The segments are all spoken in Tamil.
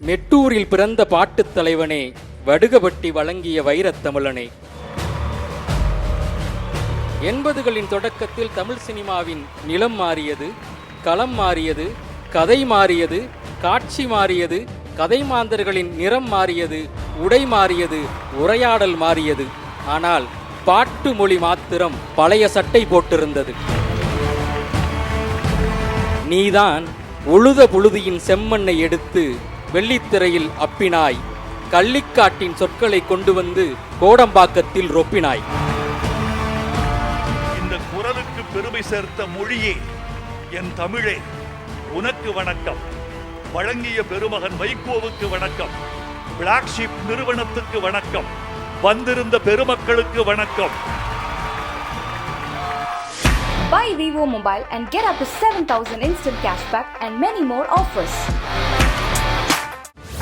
மெட்டூரில் பிறந்த பாட்டுத் தலைவனே, வடுகபட்டி வழங்கிய வைரத்தமிழனே. 80களின் தொடக்கத்தில் தமிழ் சினிமாவின் நிலம் மாறியது, களம் மாறியது, கதை மாறியது, காட்சி மாறியது, கதை மாந்தர்களின் நிறம் மாறியது, உடை மாறியது, உரையாடல் மாறியது. ஆனால் பாட்டு மொழி மாத்திரம் பழைய சட்டை போட்டிருந்தது. நீதான் உழுத புழுதியின் செம்மண்ணை எடுத்து வெள்ளித்திரையில் அப்பினாய், கள்ளிக்காட்டின் சொற்களை கொண்டு வந்து கோடம்பாக்கத்தில் ரொப்பினாய். இந்த குரலுக்கு பெருமை சேர்த்த மொழியே, என் தமிழே, உனக்கு வணக்கம். வழங்கிய பெருமகன் வைகோவுக்கு வணக்கம். பிளாக் ஷீப் நிறுவனத்துக்கு வணக்கம். வந்திருந்த பெருமக்களுக்கு வணக்கம். Buy Vivo Mobile and get up to 7,000 instant cashback and many more offers.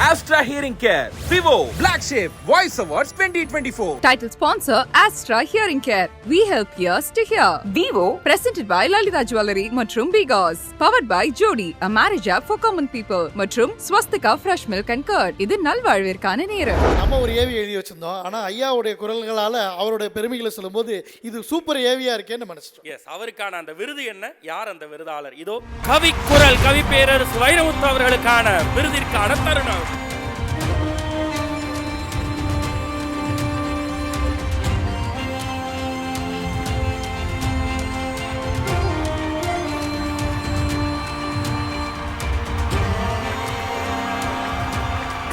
Astra Hearing Care, Vivo, Black Sheep, Voice Awards 2024. Title sponsor Astra Hearing Care. We help ears to hear. Vivo, presented by Lalita Jewelry மற்றும் Bigos. Powered by Jodi, a marriage app for common people. மற்றும் Swastika Fresh Milk and Curd. இது நல்வாழ்விற்கான நேரம். நம்ம ஒரு ஏவி எழுதி வச்சிருந்தோம். ஆனா ஐயாவுடைய குரல்களால அவருடைய பெருமைகளை சொல்லும்போது இது சூப்பர் ஏவியா இருக்கேன்னு நினைச்சிட்டோம். எஸ், அவருக்கான அந்த விருது என்ன, யார் அந்த விருதாளர்? இதோ கவிக்குரல் கவி பேரரசு வைரமுத்து அவர்களுக்கான விருதிற்கான தருணம்.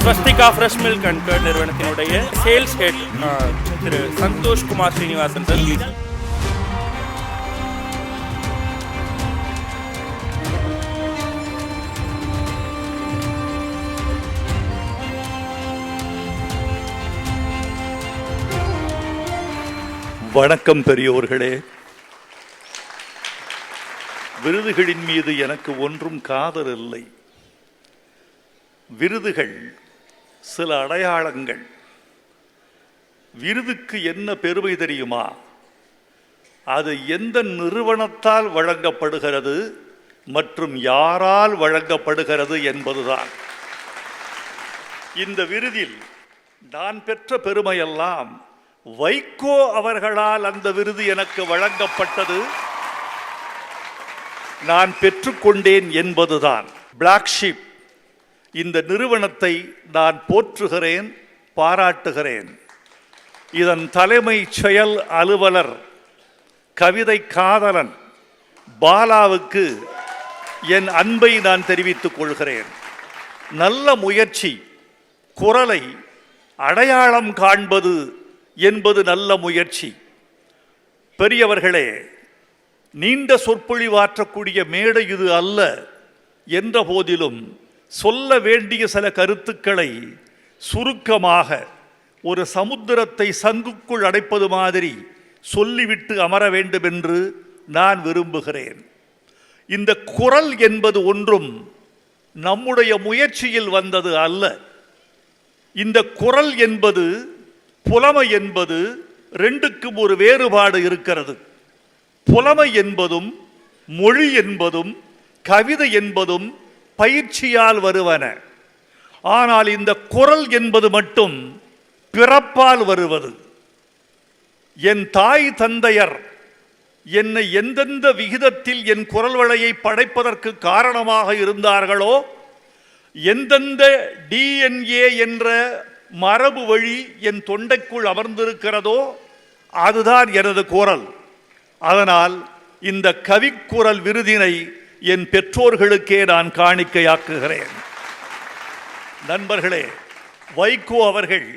Swastika fresh milk and curd நிறுவனத்தினுடைய sales head Thiru Santhosh Kumar Srinivasan sir. வணக்கம் பெரியோர்களே. விருதுகளின் மீது எனக்கு ஒன்றும் காதல் இல்லை. விருதுகள் சில அடையாளங்கள். விருதுக்கு என்ன பெருமை தெரியுமா? அது எந்த நிறுவனத்தால் வழங்கப்படுகிறது மற்றும் யாரால் வழங்கப்படுகிறது என்பதுதான். இந்த விருதில் நான் பெற்ற பெருமையெல்லாம் வைகோ அவர்களால் அந்த விருது எனக்கு வழங்கப்பட்டது, நான் பெற்றுக்கொண்டேன் என்பதுதான். பிளாக் ஷீப் இந்த நிறுவனத்தை நான் போற்றுகிறேன், பாராட்டுகிறேன். இதன் தலைமை செயல் அலுவலர் கவிதை காதலன் பாலாவுக்கு என் அன்பை நான் தெரிவித்துக் கொள்கிறேன். நல்ல முயற்சி. குரலை அடையாளம் காண்பது என்பது நல்ல முயற்சி. பெரியவர்களே, நீண்ட சொற்பொழிவாற்றக்கூடிய மேடை இது அல்ல என்ற போதிலும் சொல்ல வேண்டிய சில கருத்துக்களை சுருக்கமாக ஒரு சமுத்திரத்தை சங்குக்குள் அடைப்பது மாதிரி சொல்லிவிட்டு அமர வேண்டும் என்று நான் விரும்புகிறேன். இந்த குரல் என்பது ஒன்றும் நம்முடைய முயற்சியில் வந்தது அல்ல. இந்த குரல் என்பது, புலமை என்பது, ரெண்டுக்கும் ஒரு வேறுபாடு இருக்கிறது. புலமை என்பதும் மொழி என்பதும் கவிதை என்பதும் பயிற்சியால் வருவன. ஆனால் இந்த குரல் என்பது மட்டும் பிறப்பால் வருவது. என் தாய் தந்தையர் என்னை எந்தெந்த விகிதத்தில் என் குரல் வளையை படைப்பதற்கு காரணமாக இருந்தார்களோ, எந்தெந்த DNA என்ற மரபு வழி என் தொண்டைக்குள் அமர்ந்திருக்கிறதோ அதுதான் எனது குரல். அதனால் இந்த கவிக்குரல் விருதினை என் பெற்றோர்களுக்கே நான் காணிக்கையாக்குகிறேன். நண்பர்களே, வைகோ அவர்கள்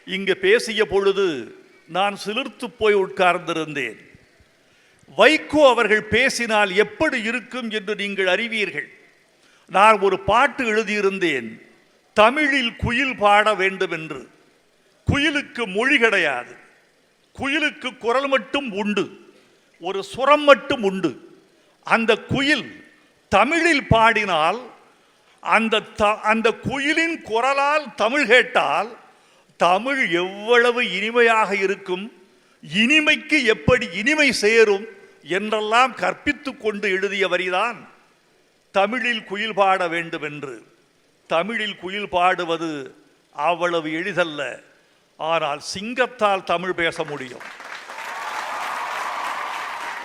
இங்கு பேசிய பொழுது நான் சிலிர்த்து போய் உட்கார்ந்திருந்தேன். வைகோ அவர்கள் பேசினால் எப்படி இருக்கும் என்று நீங்கள் அறிவீர்கள். நான் ஒரு பாட்டு எழுதியிருந்தேன், தமிழில் குயில் பாட வேண்டும் என்று. குயிலுக்கு மொழி கிடையாது, குயிலுக்கு குரல் மட்டும் உண்டு, ஒரு சுரம் மட்டும் உண்டு. அந்த குயில் தமிழில் பாடினால் அந்த குயிலின் குரலால் தமிழ் கேட்டால் தமிழ் எவ்வளவு இனிமையாக இருக்கும், இனிமைக்கு எப்படி இனிமை சேரும் என்றெல்லாம் கற்பித்து கொண்டு எழுதிய வரிதான் தமிழில் குயில் பாட வேண்டும் என்று. தமிழில் குயில் பாடுவது அவ்வளவு எளிதல்ல. ஆனால் சிங்கத்தால் தமிழ் பேச முடியும்.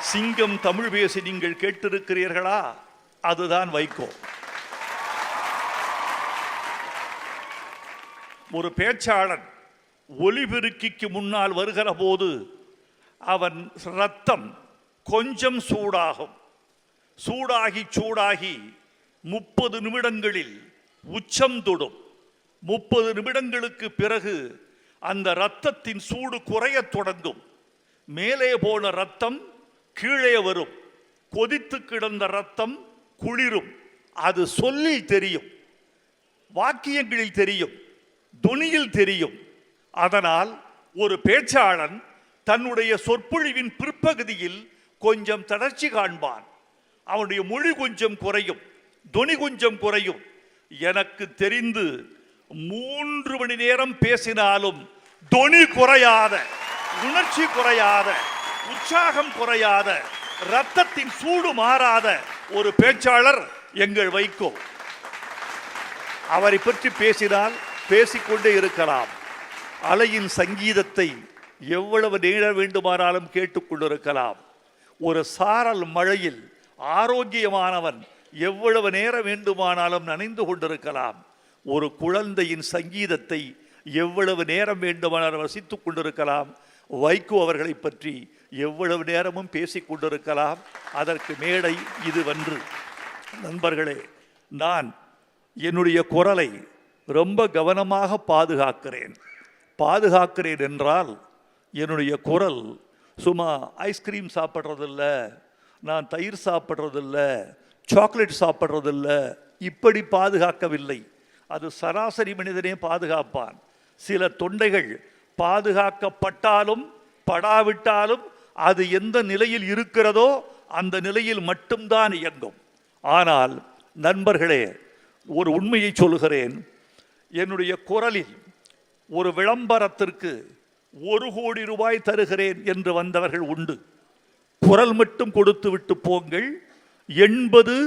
சிங்கம் தமிழ் பேசி நீங்கள் கேட்டிருக்கிறீர்களா? அதுதான் வைகோ. ஒரு பேச்சாளன் ஒலிபெருக்கிக்கு முன்னால் வருகிற போது அவன் ரத்தம் கொஞ்சம் சூடாகும். சூடாகி 30 நிமிடங்களில் உச்சம் தொடும். 30 நிமிடங்களுக்கு பிறகு அந்த இரத்தத்தின் சூடு குறையத் தொடங்கும். மேலே போன இரத்தம் கீழே வரும். கொதித்து கிடந்த இரத்தம் குளிரும். அது சொல்லில் தெரியும், வாக்கியங்களில் தெரியும், துணியில் தெரியும். அதனால் ஒரு பேச்சாளன் தன்னுடைய சொற்பொழிவின் பிற்பகுதியில் கொஞ்சம் தளர்ச்சி காண்பான். அவனுடைய மொழி கொஞ்சம் குறையும், துணி கொஞ்சம் குறையும். எனக்கு தெரிந்து 3 மணி நேரம் பேசினாலும் துணி குறையாத, உணர்ச்சி குறையாத, உற்சாகம் குறையாத, இரத்தத்தின் சூடு மாறாத ஒரு பேச்சாளர் எங்கள் வைகோ. அவரை பற்றி பேசினால் பேசிக்கொண்டே இருக்கலாம். அலையின் சங்கீதத்தை எவ்வளவு நேரம் வேண்டுமானாலும் கேட்டுக்கொண்டிருக்கலாம். ஒரு சாரல் மழையில் ஆரோக்கியமானவன் எவ்வளவு நேரம் வேண்டுமானாலும் நனைந்து கொண்டிருக்கலாம். ஒரு குழந்தையின் சங்கீதத்தை எவ்வளவு நேரம் வேண்டுமானாலும் ரசித்துக் கொண்டிருக்கலாம். வைகோ அவர்களை பற்றி எவ்வளவு நேரமும் பேசிக் கொண்டிருக்கலாம். அதற்கு மேடை இது வென்று. நண்பர்களே, நான் என்னுடைய குரலை ரொம்ப கவனமாக பாதுகாக்கிறேன் என்றால் என்னுடைய குரல் சும்மா ஐஸ்கிரீம் சாப்பிட்றதில்ல, நான் தயிர் சாப்பிட்றதில்ல, சாக்லேட் சாப்பிட்றதில்ல, இப்படி பாதுகாக்கவில்லை. அது சராசரி மனிதனே பாதுகாப்பான். சில தொண்டைகள் பாதுகாக்கப்பட்டாலும் படாவிட்டாலும் அது எந்த நிலையில் இருக்கிறதோ அந்த நிலையில் மட்டும்தான் இயங்கும். ஆனால் நண்பர்களே, ஒரு உண்மையை சொல்கிறேன். என்னுடைய குரலில் ஒரு விளம்பரத்திற்கு 1 கோடி ரூபாய் தருகிறேன் என்று வந்தவர்கள் உண்டு. குரல் மட்டும் கொடுத்து விட்டு போங்கள், 80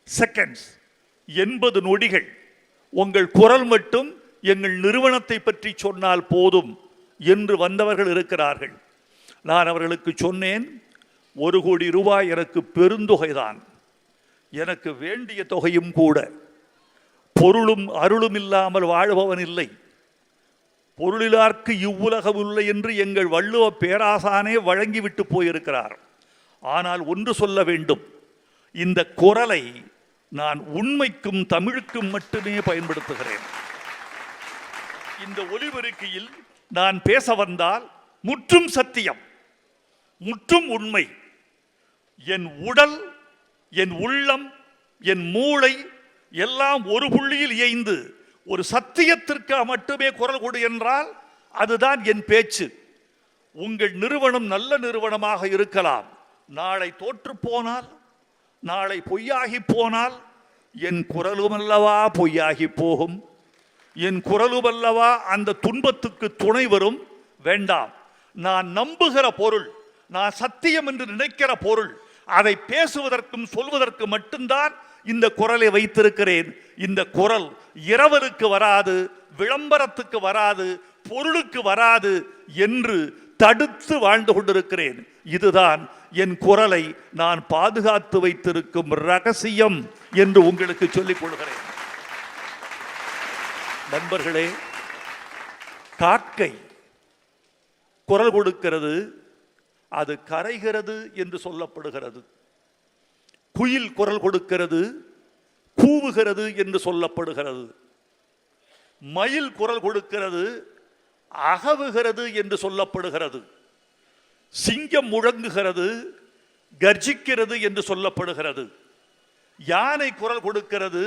செகண்ட்ஸ், 80 நொடிகள் உங்கள் குரல் மட்டும் எங்கள் நிறுவனத்தை பற்றி சொன்னால் போதும் என்று வந்தவர்கள் இருக்கிறார்கள். நான் அவர்களுக்கு சொன்னேன், 1 கோடி ரூபாய் எனக்கு பெருந்தொகைதான், எனக்கு வேண்டிய தொகையும் கூட. பொருளும் அருளும் இல்லாமல் வாழ்பவன் இல்லை, பொருளிலார்க்கு இவ்வுலகம் இல்லை என்று எங்கள் வள்ளுவ பேராசானே வழங்கிவிட்டு போயிருக்கிறார். ஆனால் ஒன்று சொல்ல வேண்டும், இந்த குரலை நான் உண்மைக்கும் தமிழுக்கும் மட்டுமே பயன்படுத்துகிறேன். இந்த ஒலிபெருக்கியில் நான் பேச வந்தால் முற்றும் சத்தியம், முற்றும் உண்மை. என் உடல், என் உள்ளம், என் மூளை எல்லாம் ஒரு புள்ளியில் இயைந்து ஒரு சத்தியத்திற்கு மட்டுமே குரல் கொடு என்றால் அதுதான் என் பேச்சு. உங்கள் நிறுவனம் நல்ல நிறுவனமாக இருக்கலாம், நாளை தோற்று போனால், நாளை பொய்யாகி போனால் என் குரலும் அல்லவா பொய்யாகி போகும், என் குரலும் அல்லவா அந்த துன்பத்துக்கு துணை வரும். வேண்டாம், நான் நம்புகிற பொருள், நான் சத்தியம் என்று நினைக்கிற பொருள், அதை பேசுவதற்கும் சொல்வதற்கு மட்டும்தான் இந்த குரலை வைத்திருக்கிறேன். இந்த குரல் இரவலுக்கு வராது, விளம்பரத்துக்கு வராது, பொருளுக்கு வராது என்று தடுத்து வாழ்ந்து கொண்டிருக்கிறேன். இதுதான் என் குரலை நான் பாதுகாத்து வைத்திருக்கும் ரகசியம் என்று உங்களுக்கு சொல்லிக் கொள்கிறேன். நண்பர்களே, காக்கை குரல் கொடுக்கிறது, அது கரைகிறது என்று சொல்லப்படுகிறது. குயில் குரல் கொடுக்கிறது, கூவுகிறது என்று சொல்லப்படுகிறது. மயில் குரல் கொடுக்கிறது, அகவுகிறது என்று சொல்லப்படுகிறது. சிங்கம் முழங்குகிறது, கர்ஜிக்கிறது என்று சொல்லப்படுகிறது. யானை குரல் கொடுக்கிறது,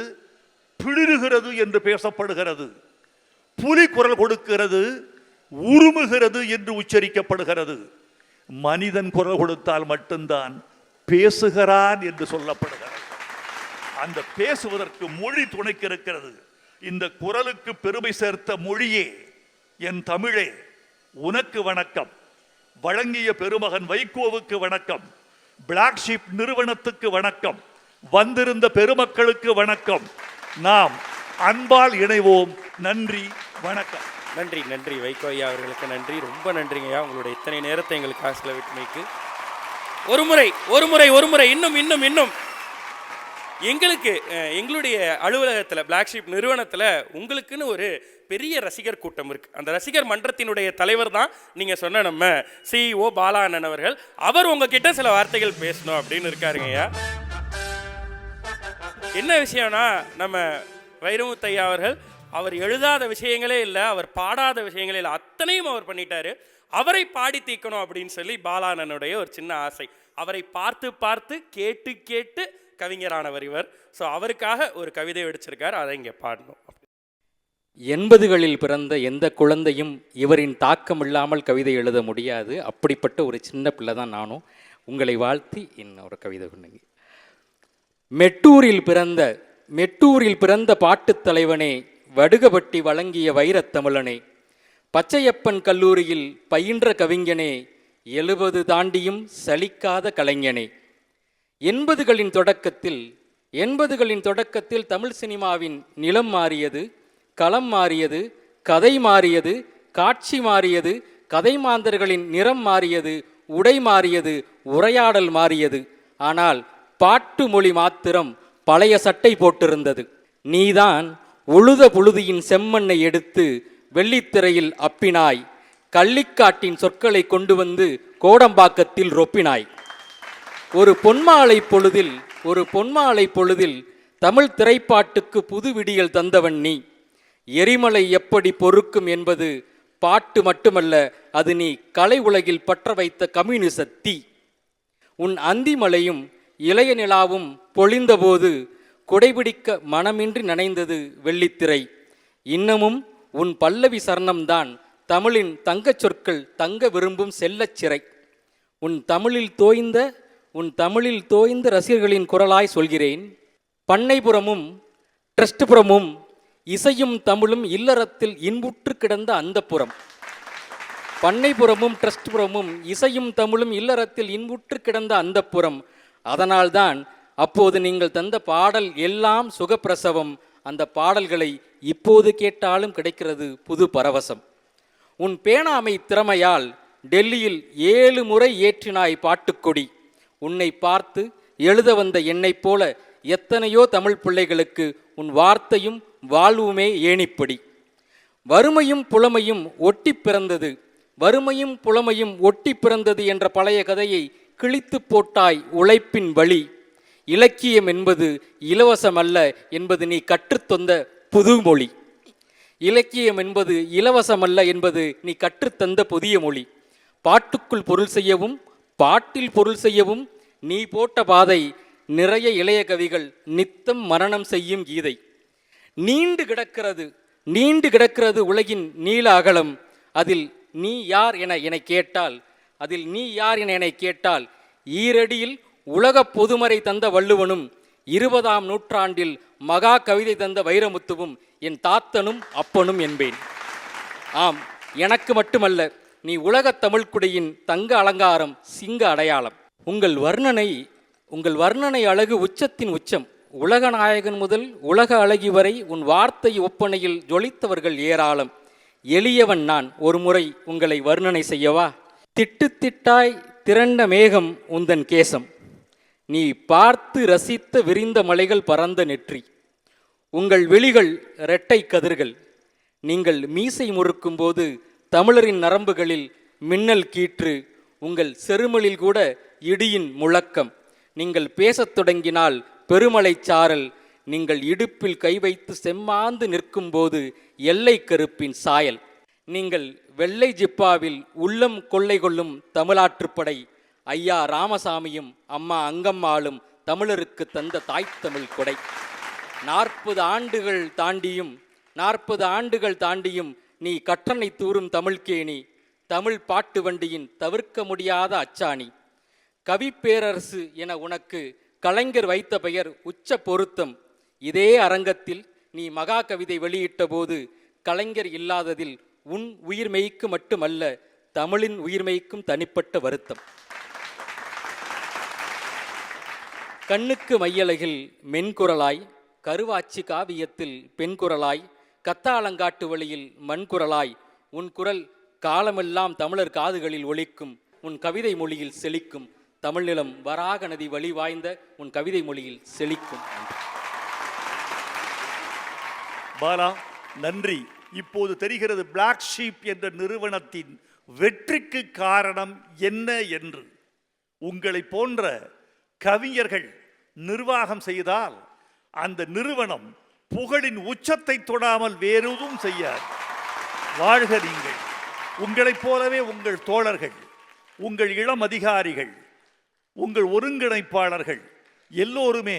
பிளிறுகிறது என்று பேசப்படுகிறது. புலி குரல் கொடுக்கிறது, உருமுகிறது என்று உச்சரிக்கப்படுகிறது. மனிதன் குரல் கொடுத்தால் மட்டும்தான் பேசுகிறான் என்று சொல்லப்படுகிறது. அந்த பேசுவதற்கு மொழி துணைக்கு இருக்கிறது. இந்த குரலுக்கு பெருமை சேர்த்த மொழியே, என் தமிழே, உனக்கு வணக்கம். வழங்கிய பெருமகன் வைகோவுக்கு வணக்கம். பிளாக் ஷீப் நிறுவனத்துக்கு வணக்கம். வந்திருந்த பெருமக்களுக்கு வணக்கம். நாம் அன்பால் இணைவோம். நன்றி, வணக்கம். நன்றி நன்றி வைகோ ஐயா அவர்களுக்கு நன்றி, ரொம்ப நன்றிங்க ஐயா உங்களுடைய இத்தனை நேரத்தை எங்களுக்காக செலவிட்டமைக்கு. ஒரு முறை இன்னும் எங்களுக்கு எங்களுடைய அலுவலகத்தில் பிளாக் ஷீப் நிறுவனத்தில் உங்களுக்குன்னு ஒரு பெரிய ரசிகர் கூட்டம் இருக்குது. அந்த ரசிகர் மன்றத்தினுடைய தலைவர் தான் நீங்கள் சொன்ன நம்ம CEO பாலா அண்ணன் அவர்கள். அவர் உங்ககிட்ட சில வார்த்தைகள் பேசணும் அப்படின்னு இருக்காருங்க ஐயா. என்ன விஷயம்னா, நம்ம வைரமுத்தையா அவர்கள் அவர் எழுதாத விஷயங்களே இல்லை, அவர் பாடாத விஷயங்களே இல்லை, அத்தனையும் அவர் பண்ணிட்டாரு. அவரை பாடி தீக்கணும் அப்படின்னு சொல்லி பாலானனுடைய ஒரு சின்ன ஆசை. அவரை பார்த்து பார்த்து கேட்டு கேட்டு கவிஞரானவர் இவர். ஸோ அவருக்காக ஒரு கவிதை வெடிச்சிருக்கார், அதை இங்கே பாடணும். 80களில் பிறந்த எந்த குழந்தையும் இவரின் தாக்கம் இல்லாமல் கவிதை எழுத முடியாது. அப்படிப்பட்ட ஒரு சின்ன பிள்ளை தான் நானும். உங்களை வாழ்த்தி இன்னொரு கவிதை பண்ணுங்க. மெட்டூரில் பிறந்த பாட்டுத் தலைவனே, வடுகபட்டி வழங்கிய வைரத்தமிழனே, பச்சையப்பன் கல்லூரியில் பயின்ற கவிஞனே, 70 தாண்டியும் சலிக்காத கலைஞனே. 80களின் தொடக்கத்தில் தமிழ் சினிமாவின் நிலம் மாறியது, களம் மாறியது, கதை மாறியது, காட்சி மாறியது, கதை மாந்தர்களின் நிறம் மாறியது, உடை மாறியது, உரையாடல் மாறியது. ஆனால் பாட்டு மொழி மாத்திரம் பழைய சட்டை போட்டிருந்தது. நீதான் உழுத புழுதியின் செம்மண்ணை எடுத்து வெள்ளித்திரையில் அப்பினாய், கள்ளிக்காட்டின் சொற்களை கொண்டு வந்து கோடம்பாக்கத்தில் ரொப்பினாய். ஒரு பொன்மாலை பொழுதில் தமிழ் திரைப்பாட்டுக்கு புது விடியல் தந்தவன் நீ. எரிமலை எப்படி பொறுக்கும் என்பது பாட்டு மட்டுமல்ல, அது நீ கலை உலகில் பற்ற வைத்த கம்யூனிச தீ. உன் அந்திமலையும் இளைய நிலாவும் பொழிந்தபோது குடைபிடிக்க மனமின்றி நனைந்தது வெள்ளித்திரை. இன்னமும் உன் பல்லவி சரணம்தான் தமிழின் தங்கச் சொற்கள் தங்க விரும்பும் செல்லச் சிறை. உன் தமிழில் தோய்ந்த ரசிகர்களின் குரலாய் சொல்கிறேன். பண்ணைபுரமும் ட்ரஸ்ட்புரமும் இசையும் தமிழும் இல்லறத்தில் இன்புற்று கிடந்த அந்தப்புறம். பண்ணைபுரமும் ட்ரஸ்ட்புரமும் இசையும் தமிழும் இல்லறத்தில் இன்புற்று கிடந்த அந்தப்புறம். அதனால்தான் அப்போது நீங்கள் தந்த பாடல் எல்லாம் சுகப்பிரசவம். அந்த பாடல்களை இப்போது கேட்டாலும் கிடைக்கிறது புது பரவசம். உன் பேணாமை திறமையால் டெல்லியில் 7 முறை ஏற்றினாய் பாட்டுக்கொடி. உன்னை பார்த்து எழுத வந்த என்னைப் போல எத்தனையோ தமிழ் பிள்ளைகளுக்கு உன் வார்த்தையும் வாழ்வுமே ஏணிப்படி. வறுமையும் புலமையும் ஒட்டி பிறந்தது என்ற பழைய கதையை கிழித்து போட்டாய் உழைப்பின் வழி. இலக்கியம் என்பது இலவசமல்ல என்பது நீ கற்றுத்தந்த புதுமொழி. இலக்கியம் என்பது இலவசமல்ல என்பது நீ கற்றுத்தந்த புதிய மொழி. பாட்டுக்குள் பொருள் செய்யவும் பாட்டில் பொருள் செய்யவும் நீ போட்ட பாதை. நிறைய இளைய கவிகள் நித்தம் மரணம் செய்யும் கீதை. நீண்டு கிடக்கிறது உலகின் நீல அகலம். அதில் நீ யார் என என்னை கேட்டால் ஈரடியில் உலக பொதுமறை தந்த வள்ளுவனும் 20ஆம் நூற்றாண்டில் மகா கவிதை தந்த வைரமுத்துவும் என் தாத்தனும் அப்பனும் என்பேன். ஆம், எனக்கு மட்டுமல்ல, நீ உலகத் தமிழ்குடியின் தங்க அலங்காரம், சிங்க அடையாளம். உங்கள் வர்ணனை அழகு உச்சத்தின் உச்சம். உலக நாயகன் முதல் உலக அழகி வரை உன் வார்த்தை ஒப்பனையில் ஜொலித்தவர்கள் ஏராளம். எளியவன் நான், ஒரு முறை உங்களை வர்ணனை செய்யவா? திட்டாய் திரண்ட மேகம் உந்தன் கேசம். நீ பார்த்து ரசித்த விரிந்த மலைகள் பரந்த நெற்றி. உங்கள் விழிகள் இரட்டை கதிர்கள். நீங்கள் மீசை முறுக்கும் போது தமிழரின் நரம்புகளில் மின்னல் கீற்று. உங்கள் செருமலில் கூட இடியின் முழக்கம். நீங்கள் பேசத் தொடங்கினால் பெருமலை சாரல். நீங்கள் இடுப்பில் கை வைத்து செம்மாந்து நிற்கும் போது எல்லை கருப்பின் சாயல். நீங்கள் வெள்ளை ஜிப்பாவில் உள்ளம் கொள்ளை கொள்ளும் தமிழாற்றுப்படை. ஐயா ராமசாமியும் அம்மா அங்கம்மாளும் தமிழருக்கு தந்த தாய்த்தமிழ் கொடை. 40 ஆண்டுகள் தாண்டியும் நீ கற்றனை தூரும் தமிழ்கேணி. தமிழ் பாட்டு வண்டியின் தவிர்க்க முடியாத அச்சாணி. கவி பேரரசு என உனக்கு கலைஞர் வைத்த பெயர் உச்ச பொருத்தம். இதே அரங்கத்தில் நீ மகா கவிதை வெளியிட்ட போது கலைஞர் இல்லாததில் உன் உயிர்மெய்க்கு மட்டுமல்ல, தமிழின் உயிர்மெய்க்கும் தனிப்பட்ட வருத்தம். கண்ணுக்கு மையழகில் மென்குரலாய், கருவாச்சி காவியத்தில் பெண் குரலாய், கத்தாளங்காட்டு வழியில் மண் குரலாய், உன் குரல் காலமெல்லாம் தமிழர் காதுகளில் ஒலிக்கும், உன் கவிதை மொழியில் செழிக்கும், தமிழ் நிலம் வராக நதி வழி வாய்ந்த உன் கவிதை மொழியில் செழிக்கும். பாலா, நன்றி. இப்போது தெரிகிறது பிளாக் ஷீப் என்ற நிறுவனத்தின் வெற்றிக்கு காரணம் என்ன என்று. உங்களை போன்ற கவிஞர்கள் நிர்வாகம் செய்தால் அந்த நிறுவனம் புகழின் உச்சத்தை தொடாமல் வேறெதுவும் செய்யாது. வாழ்க நீங்கள். உங்களைப் போலவே உங்கள் தோழர்கள், உங்கள் இளம் அதிகாரிகள், உங்கள் ஒருங்கிணைப்பாளர்கள் எல்லோருமே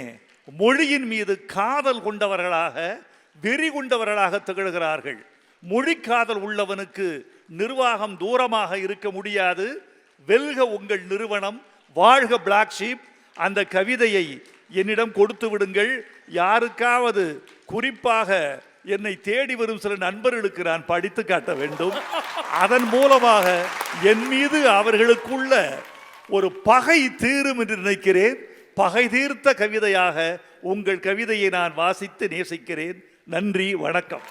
மொழியின் மீது காதல் கொண்டவர்களாக, வெறி கொண்டவர்களாக திகழ்கிறார்கள். மொழி காதல் உள்ளவனுக்கு நிர்வாகம் தூரமாக இருக்க முடியாது. வெல்க உங்கள் நிறுவனம், வாழ்க பிளாக் ஷீப். அந்த கவிதையை என்னிடம் கொடுத்து விடுங்கள். யாருக்காவது, குறிப்பாக என்னை தேடி வரும் சில நண்பர்களுக்கு நான் படித்து காட்ட வேண்டும். அதன் மூலமாக என் மீது அவர்களுக்குள்ள ஒரு பகை தீரும் என்று நினைக்கிறேன். பகை தீர்த்த கவிதையாக உங்கள் கவிதையை நான் வாசித்து நேசிக்கிறேன். நன்றி, வணக்கம்.